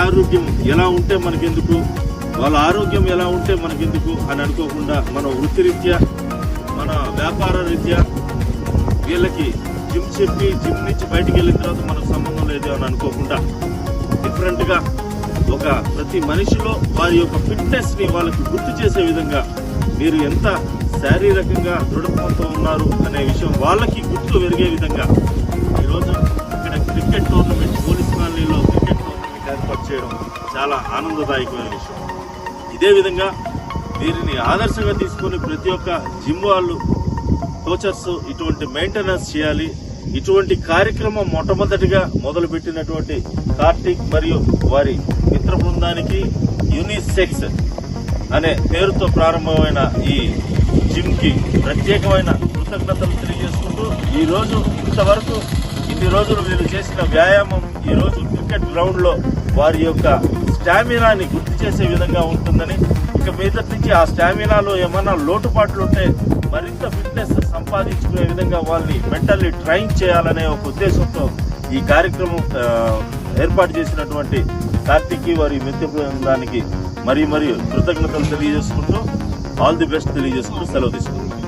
ఆరోగ్యం ఎలా ఉంటే మనకెందుకు, వాళ్ళ ఆరోగ్యం ఎలా ఉంటే మనకెందుకు అని అనుకోకుండా మన వృత్తిరీత్యా మన వ్యాపార రీత్యా వీళ్ళకి జిమ్ చెప్పి జిమ్ నుంచి బయటికి వెళ్ళిన తర్వాత మనకు సంబంధం లేదు అని అనుకోకుండా డిఫరెంట్గా ఒక ప్రతి మనిషిలో వారి యొక్క ఫిట్నెస్ని వాళ్ళకి గుర్తు చేసే విధంగా మీరు ఎంత శారీరకంగా దృఢత్వంతో ఉన్నారు అనే విషయం వాళ్ళకి గుర్తు పెరిగే విధంగా ఈరోజు ఇక్కడ క్రికెట్ టోర్నమెంట్ పోలీస్ కాలనీలో క్రికెట్ టోర్నమెంట్ ఏర్పాటు చేయడం చాలా ఆనందదాయకమైన విషయం. ఇదే విధంగా వీరిని ఆదర్శంగా తీసుకుని ప్రతి ఒక్క జిమ్ వాళ్ళు కోచర్స్ ఇటువంటి మెయింటెనెన్స్ చేయాలి. ఇటువంటి కార్యక్రమం మొట్టమొదటిగా మొదలుపెట్టినటువంటి కార్తీక్ మరియు వారి మిత్ర బృందానికి యూనిసెక్స్ అనే పేరుతో ప్రారంభమైన ఈ జిమ్ కి ప్రత్యేకమైన కృతజ్ఞతలు తెలియజేసుకుంటూ ఈ రోజు ఇంతవరకు ఇన్ని రోజులు వీరు చేసిన వ్యాయామం ఈ రోజు క్రికెట్ గ్రౌండ్ లో వారి యొక్క స్టామినాని గుర్తు చేసే విధంగా ఉంటుందని, ఇక మీదటి నుంచి ఆ స్టామినాలో ఏమన్నా లోటుపాట్లు ఉంటే మరింత ఫిట్నెస్ సంపాదించుకునే విధంగా వాళ్ళని మెంటల్లీ ట్రైన్ చేయాలనే ఒక ఉద్దేశంతో ఈ కార్యక్రమం ఏర్పాటు చేసినటువంటి కార్తీక్ వారి మిత్ర బృందానికి మరియు కృతజ్ఞతలు తెలియజేసుకుంటూ ఆల్ ది బెస్ట్ తెలియజేసుకుంటూ సెలవు తీసుకుంటాం.